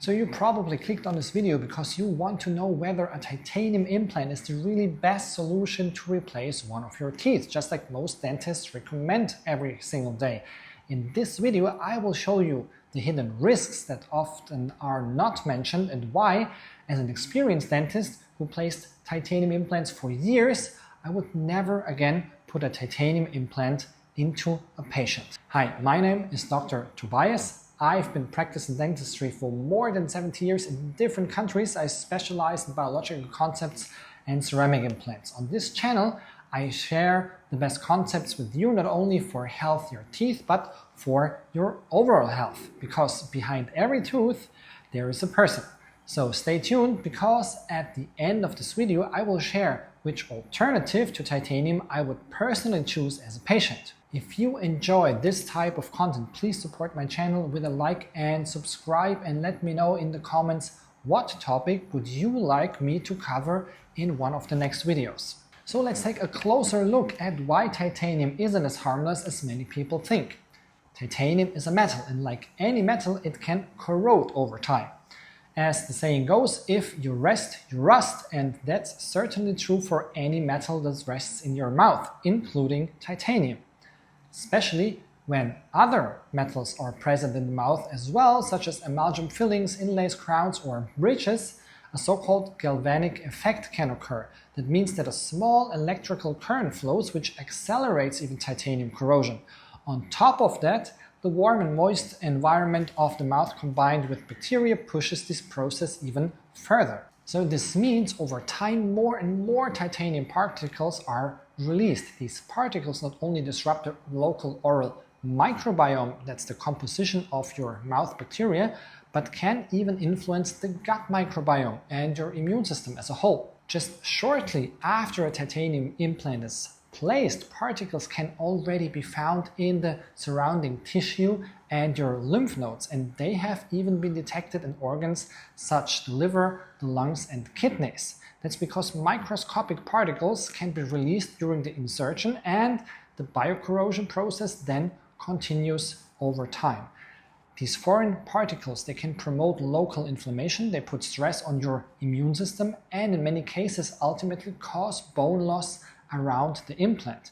So you probably clicked on this video because you want to know whether a titanium implant is the really best solution to replace one of your teeth, just like most dentists recommend every single day. In this video, I will show you the hidden risks that often are not mentioned and why, as an experienced dentist who placed titanium implants for years, I would never again put a titanium implant into a patient. Hi, my name is Dr. Tobias. I've been practicing dentistry for more than 70 years in different countries. I specialize in biological concepts and ceramic implants. On this channel, I share the best concepts with you, not only for healthier teeth, but for your overall health. Because behind every tooth, there is a person. So stay tuned, because at the end of this video, I will share which alternative to titanium I would personally choose as a patient. If you enjoy this type of content, please support my channel with a like and subscribe, and let me know in the comments what topic would you like me to cover in one of the next videos. So let's take a closer look at why titanium isn't as harmless as many people think. Titanium is a metal, and like any metal, it can corrode over time. As the saying goes, if you rest, you rust, and that's certainly true for any metal that rests in your mouth, including titanium. Especially when other metals are present in the mouth as well, such as amalgam fillings, inlays, crowns, or bridges, a so-called galvanic effect can occur. That means that a small electrical current flows, which accelerates even titanium corrosion. On top of that, the warm and moist environment of the mouth combined with bacteria pushes this process even further. So this means over time more and more titanium particles are released. These particles not only disrupt the local oral microbiome, that's the composition of your mouth bacteria, but can even influence the gut microbiome and your immune system as a whole. Just shortly after a titanium implant is placed, particles can already be found in the surrounding tissue and your lymph nodes, and they have even been detected in organs such as the liver, the lungs, and kidneys. That's because microscopic particles can be released during the insertion, and the biocorrosion process then continues over time. These foreign particles, they can promote local inflammation, they put stress on your immune system, and in many cases ultimately cause bone loss around the implant.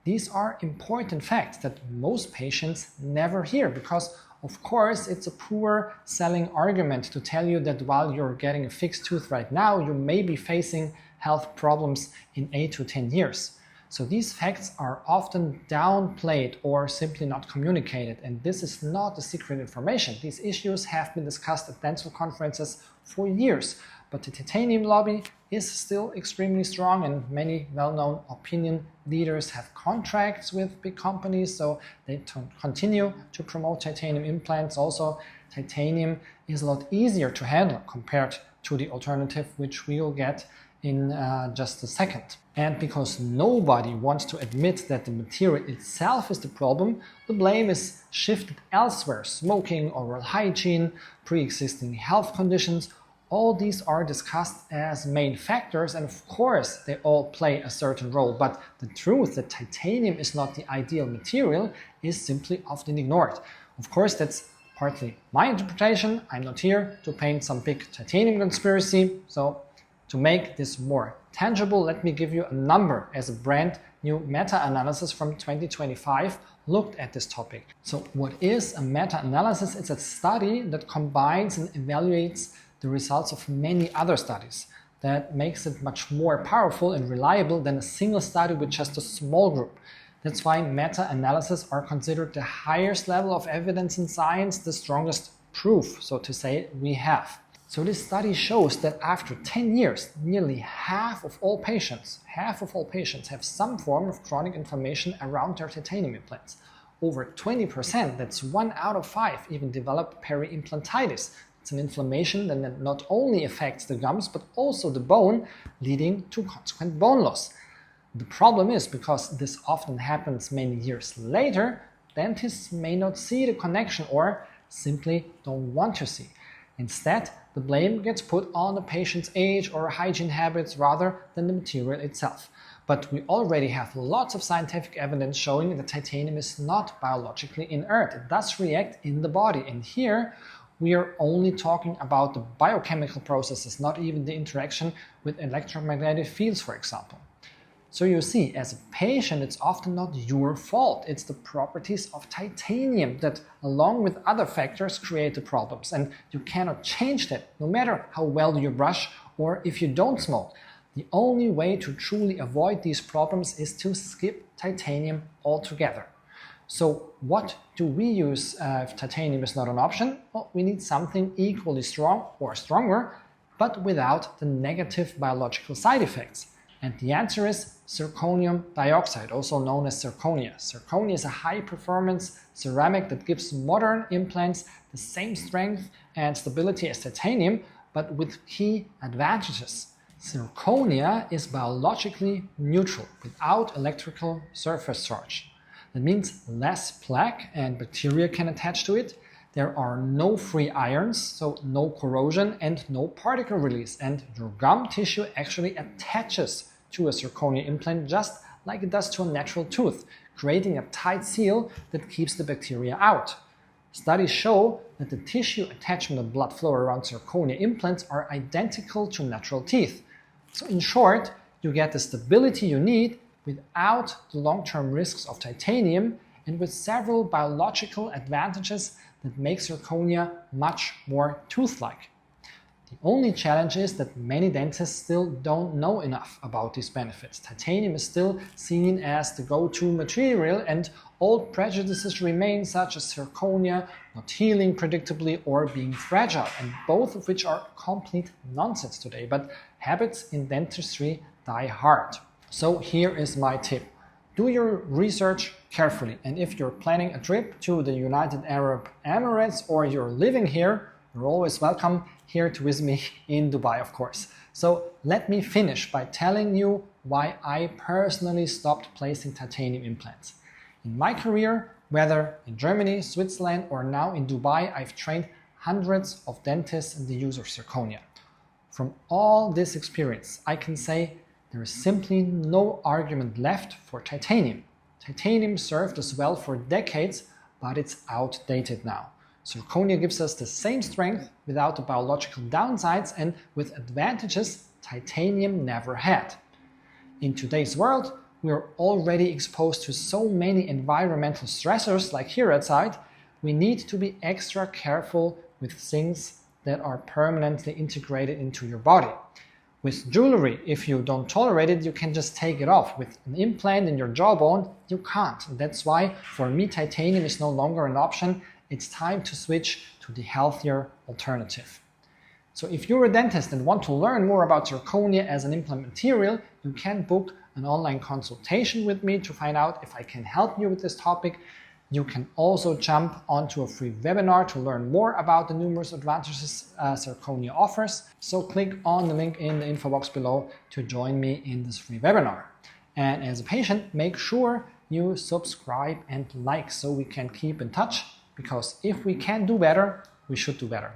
These are important facts that most patients never hear, because of course it's a poor selling argument to tell you that while you're getting a fixed tooth right now, you may be facing health problems in 8 to 10 years. So these facts are often downplayed or simply not communicated, and this is not a secret information. These issues have been discussed at dental conferences for years, but the titanium lobby is still extremely strong, and many well-known opinion leaders have contracts with big companies, so they continue to promote titanium implants. Also, titanium is a lot easier to handle compared to the alternative, which we will get in just a second. And because nobody wants to admit that the material itself is the problem, the blame is shifted elsewhere. Smoking, oral hygiene, pre-existing health conditions, all these are discussed as main factors, and of course they all play a certain role, but the truth that titanium is not the ideal material is simply often ignored. Of course, that's partly my interpretation. I'm not here to paint some big titanium conspiracy, so to make this more tangible, let me give you a number, as a brand new meta-analysis from 2025 looked at this topic. So what is a meta-analysis? It's a study that combines and evaluates the results of many other studies. That makes it much more powerful and reliable than a single study with just a small group. That's why meta-analyses are considered the highest level of evidence in science, the strongest proof, so to say, we have. So this study shows that after 10 years, nearly half of all patients have some form of chronic inflammation around their titanium implants. Over 20%, that's 1 out of 5, even develop peri-implantitis. It's an inflammation that not only affects the gums, but also the bone, leading to consequent bone loss. The problem is, because this often happens many years later, dentists may not see the connection or simply don't want to see. Instead, the blame gets put on the patient's age or hygiene habits rather than the material itself. But we already have lots of scientific evidence showing that titanium is not biologically inert. It does react in the body. And here we are only talking about the biochemical processes, not even the interaction with electromagnetic fields, for example. So you see, as a patient, it's often not your fault. It's the properties of titanium that, along with other factors, create the problems. And you cannot change that, no matter how well you brush or if you don't smoke. The only way to truly avoid these problems is to skip titanium altogether. So what do we use if titanium is not an option? Well, we need something equally strong or stronger, but without the negative biological side effects. And the answer is zirconium dioxide, also known as zirconia. Zirconia is a high-performance ceramic that gives modern implants the same strength and stability as titanium, but with key advantages. Zirconia is biologically neutral, without electrical surface charge. That means less plaque and bacteria can attach to it. There are no free ions, so no corrosion and no particle release. And your gum tissue actually attaches to a zirconia implant just like it does to a natural tooth, creating a tight seal that keeps the bacteria out. Studies show that the tissue attachment and blood flow around zirconia implants are identical to natural teeth. So in short, you get the stability you need without the long-term risks of titanium and with several biological advantages that make zirconia much more tooth-like. The only challenge is that many dentists still don't know enough about these benefits. Titanium is still seen as the go-to material, and old prejudices remain, such as zirconia not healing predictably or being fragile, and both of which are complete nonsense today. But habits in dentistry die hard. So here is my tip. Do your research carefully, and if you're planning a trip to the United Arab Emirates or you're living here, you're always welcome here to visit me in Dubai, of course. So let me finish by telling you why I personally stopped placing titanium implants. In my career, whether in Germany, Switzerland, or now in Dubai, I've trained hundreds of dentists in the use of zirconia. From all this experience, I can say there is simply no argument left for titanium. Titanium served us well for decades, but it's outdated now. Zirconia gives us the same strength without the biological downsides and with advantages titanium never had. In today's world, we are already exposed to so many environmental stressors like here outside. We need to be extra careful with things that are permanently integrated into your body. With jewelry, if you don't tolerate it, you can just take it off. With an implant in your jawbone, you can't. That's why, for me, titanium is no longer an option. It's time to switch to the healthier alternative. So if you're a dentist and want to learn more about zirconia as an implant material, you can book an online consultation with me to find out if I can help you with this topic. You can also jump onto a free webinar to learn more about the numerous advantages zirconia offers. So click on the link in the info box below to join me in this free webinar. And as a patient, make sure you subscribe and like so we can keep in touch, because if we can do better, we should do better.